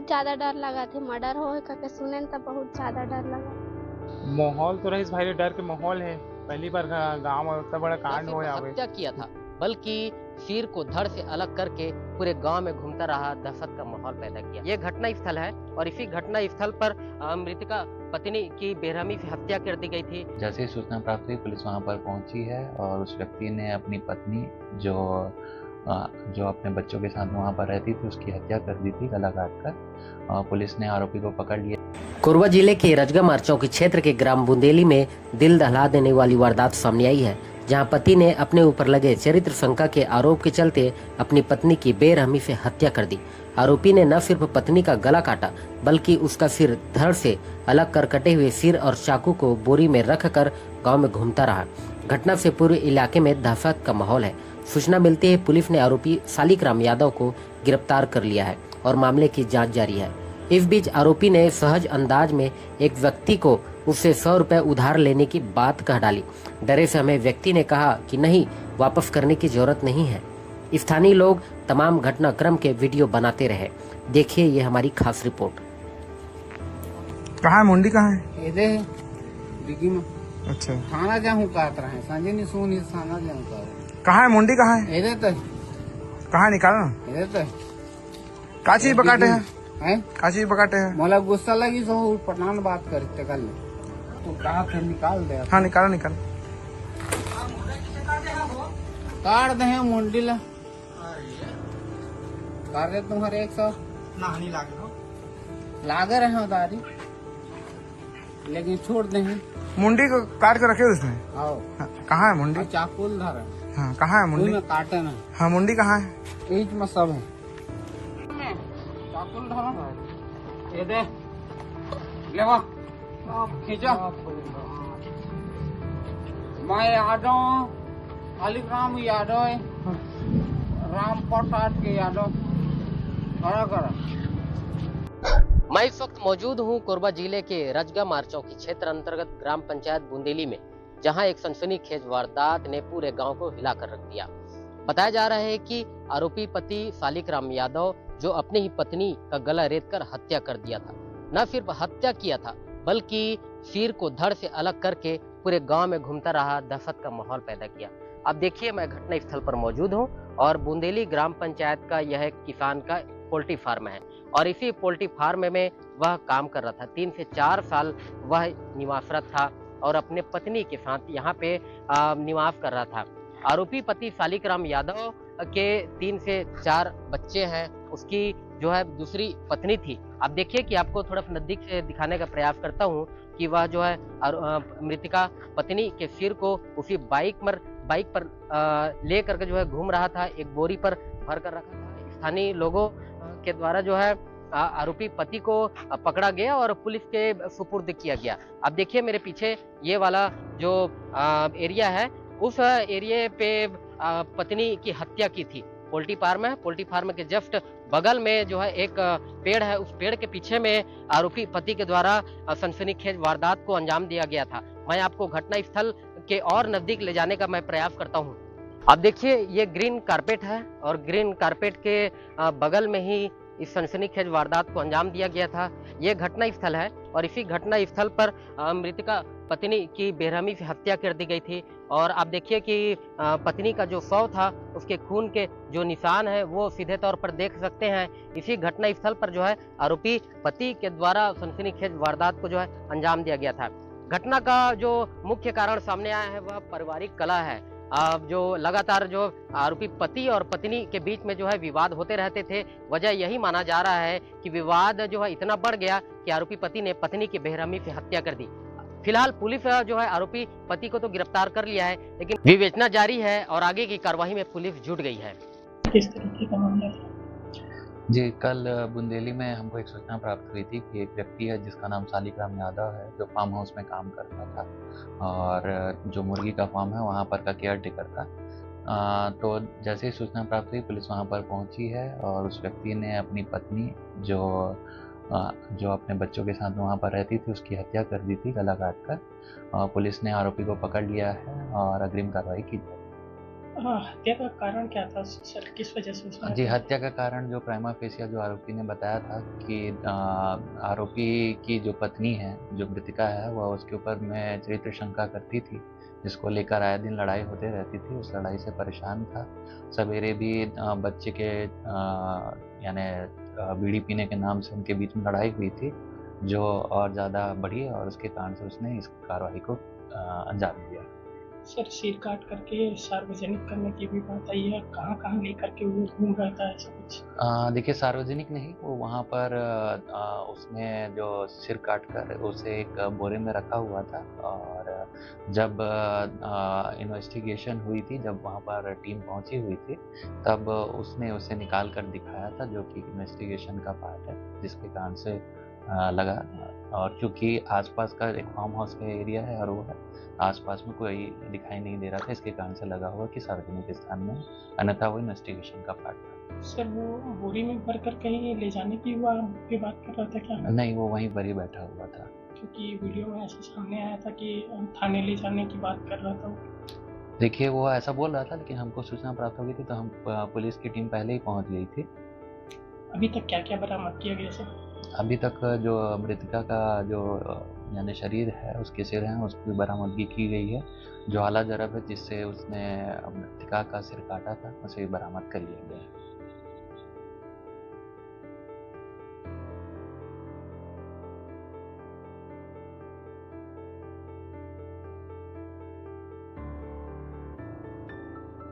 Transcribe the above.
बहुत ज्यादा डर लगा थे, मर्डर हो करके सुने न, तब बहुत ज्यादा डर लगा। माहौल तो रईस भाई डर के माहौल है। पहली बार गांव में उतना बड़ा न कांड हो सिर्फ जावे। हत्या किया था बल्कि सिर को धड़ से अलग करके पूरे गांव में घूमता रहा, दहशत का माहौल पैदा किया। ये घटना स्थल है और इसी घटना स्थल पर मृतका पत्नी की बेरहमी से हत्या कर दी गई थी। जैसे ही सूचना प्राप्त हुई पुलिस वहां पर पहुंची है और उस व्यक्ति ने अपनी पत्नी जो जो अपने बच्चों के साथ वहां पर रहती थी उसकी हत्या कर दी थी गला काट कर। पुलिस ने आरोपी को पकड़ लिया। कोरबा जिले के रजगा मारचौकी क्षेत्र के ग्राम बुंदेली में दिल दहला देने वाली वारदात सामने आई है, जहां पति ने अपने ऊपर लगे चरित्र शंका के आरोप के चलते अपनी पत्नी की बेरहमी से हत्या कर दी। आरोपी ने न सिर्फ पत्नी का गला काटा बल्कि उसका सिर धड़ से अलग कर कटे हुए सिर और चाकू को बोरी में रखकर गांव में घूमता रहा। घटना से पूरे इलाके में दहशत का माहौल है। सूचना मिलते ही पुलिस ने आरोपी सालिकराम यादव को गिरफ्तार कर लिया है और मामले की जाँच जारी है। इस बीच आरोपी ने सहज अंदाज में एक व्यक्ति को उससे 100 रुपए उधार लेने की बात कह डाली। डरे से हमें व्यक्ति ने कहा कि नहीं, वापस करने की जरूरत नहीं है। स्थानीय लोग तमाम घटनाक्रम के वीडियो बनाते रहे। देखिए ये हमारी खास रिपोर्ट। कहाँ है मुंडी, कहाँ है? इधे डिग्गी में अच्छा, थाना जाऊँ काट रहे हैं, संजय नहीं सुनी थाना जाऊँ काट। कहाँ है मुंडी, कहाँ है? इधे तो कहाँ निकालना? इधे तो का चीज बकाटे हैं? हैं का चीज बकाटे हैं? मोला गुस्सा लगी तो पठान बात करते कल तो कहा थे निकाल दे। हाँ निकालो निकालो। काट दे मुंडी ला कर दे तुम्हारे 100 नहीं लागे रहे उधारी, लेकिन छोड़ दे मुंडी को काट के रखे उसमें। आओ हाँ, कहाँ है मुंडी? चाकुल धर हाँ कहाँ है मुंडी? में काटे ना हाँ मुंडी कहाँ है? बीच में सब है। चाकुल धर ये दे लेवा खींचा। मैं यादव सालिकराम यादव है, राम प्रसाद के यादव खड़ा करा। मैं इस वक्त मौजूद हूं कोरबा जिले के रजगा मारचौकी क्षेत्र अंतर्गत ग्राम पंचायत बुंदेली में, जहां एक सनसनीखेज वारदात ने पूरे गांव को हिलाकर रख दिया। बताया जा रहा है कि आरोपी पति सालिकराम यादव जो अपनी ही पत्नी का गला रेतकर हत्या कर दिया था, न सिर्फ हत्या किया था बल्कि सिर को धड़ से अलग करके पूरे गांव में घूमता रहा, दहशत का माहौल पैदा किया। अब देखिए मैं घटना स्थल पर मौजूद हूं और बुंदेली ग्राम पंचायत का यह एक किसान का पोल्ट्री फार्म है और इसी पोल्ट्री फार्म में वह काम कर रहा था। 3 से 4 साल वह निवासरत था और अपने पत्नी के साथ यहाँ पे निवास कर रहा था। आरोपी पति सालिकराम यादव के 3 से 4 बच्चे हैं, उसकी जो है दूसरी पत्नी थी। आप देखिए कि आपको थोड़ा नजदीक से दिखाने का प्रयास करता हूँ कि वह जो है मृतका पत्नी के सिर को उसी बाइक पर ले करके जो है घूम रहा था, एक बोरी पर भर कर रखा था। स्थानीय लोगों के द्वारा जो है आरोपी पति को पकड़ा गया और पुलिस के सुपुर्द किया गया। अब देखिए मेरे पीछे ये वाला जो एरिया है, उस एरिया पे पत्नी की हत्या की थी। पोल्ट्री फार्म है, पोल्ट्री फार्म के जस्ट बगल में जो है एक पेड़ है, उस पेड़ के पीछे में आरोपी पति के द्वारा सनसनीखेज वारदात को अंजाम दिया गया था। मैं आपको घटना स्थल के और नजदीक ले जाने का मैं प्रयास करता हूँ। अब देखिए ये ग्रीन कारपेट है और ग्रीन कारपेट के बगल में ही इस सनसनीखेज वारदात को अंजाम दिया गया था। ये घटना स्थल है और इसी घटना स्थल पर मृतका पत्नी की बेरहमी से हत्या कर दी गई थी और आप देखिए कि पत्नी का जो शव था उसके खून के जो निशान है वो सीधे तौर पर देख सकते हैं। इसी घटना स्थल पर जो है आरोपी पति के द्वारा सनसनीखेज वारदात को जो है अंजाम दिया गया था। घटना का जो मुख्य कारण सामने आया है वह पारिवारिक कलह है। जो लगातार जो आरोपी पति और पत्नी के बीच में जो है विवाद होते रहते थे। वजह यही माना जा रहा है कि विवाद जो है इतना बढ़ गया कि आरोपी पति ने पत्नी की बेरहमी से हत्या कर दी। फिलहाल पुलिस जो है आरोपी पति को तो गिरफ्तार कर लिया है, लेकिन विवेचना जारी है और आगे की कार्रवाई में पुलिस जुट गई है। किस तरीके का मामला था? जी, कल बुंदेली में हमको एक सूचना प्राप्त हुई थी कि एक व्यक्ति है जिसका नाम सालिकराम यादव है, जो फार्म हाउस में काम करता था और जो मुर्गी का फार्म है वहाँ पर का केयर टेकर था। तो जैसे ही सूचना प्राप्त हुई पुलिस वहाँ पर पहुँची है और उस व्यक्ति ने अपनी पत्नी जो अपने बच्चों के साथ वहाँ पर रहती थी उसकी हत्या कर दी थी गला काट कर। पुलिस ने आरोपी को पकड़ लिया है और अग्रिम कार्रवाई की जाएगी। हत्या का कारण क्या था सर, किस वजह से उसने जी, हत्या का कारण जो प्राइमा फेसिया जो आरोपी ने बताया था कि आरोपी की जो पत्नी है, जो मृतिका है, वह उसके ऊपर में चरित्र शंका करती थी, जिसको लेकर आए दिन लड़ाई होते रहती थी। उस लड़ाई से परेशान था। सवेरे भी बच्चे के यानी बीड़ी पीने के नाम से उनके बीच में लड़ाई हुई थी, जो और ज़्यादा बढ़ी और उसके कारण से उसने इस कार्रवाई को अंजाम दिया। सर सिर काट करके सार्वजनिक करने की भी बात आई है, कहाँ कहाँ लेकर के वो घूम रहा था ऐसा कुछ? देखिए, सार्वजनिक नहीं, वो वहाँ पर उसने जो सिर काट कर उसे एक बोरे में रखा हुआ था और जब इन्वेस्टिगेशन हुई थी, जब वहाँ पर टीम पहुँची हुई थी, तब उसने उसे निकाल कर दिखाया था, जो कि इन्वेस्टिगेशन का पार्ट है, जिसके कारण से लगा। और चूँकि आसपास का एक फार्म हाउस का एरिया है और वो है, आसपास में कोई दिखाई नहीं दे रहा था, इसके कारण से लगा हुआ कि सार्वजनिक स्थान में, अन्यथा वो इन्वेस्टिगेशन का पार्ट था। सर वो बोरी में भर कर कहीं ले जाने की बात कर रहा था क्या? नहीं, वो वहीं पर ही बैठा हुआ था। क्योंकि वीडियो में ऐसे सामने आया था कि थाने ले जाने की बात कर रहा था वो। देखिए, वो ऐसा बोल रहा था, लेकिन हमको सूचना प्राप्त हो गई थी, तो हम पुलिस की टीम पहले ही पहुंच गई थी। अभी तक क्या क्या बरामद किया गया सर? अभी तक जो मृतिका का जो यानी शरीर है, उसके सिर हैं, उसकी बरामदगी की गई है। जो आला जरब है जिससे उसने मृतिका का सिर काटा था, उसे बरामद कर लिया गया है।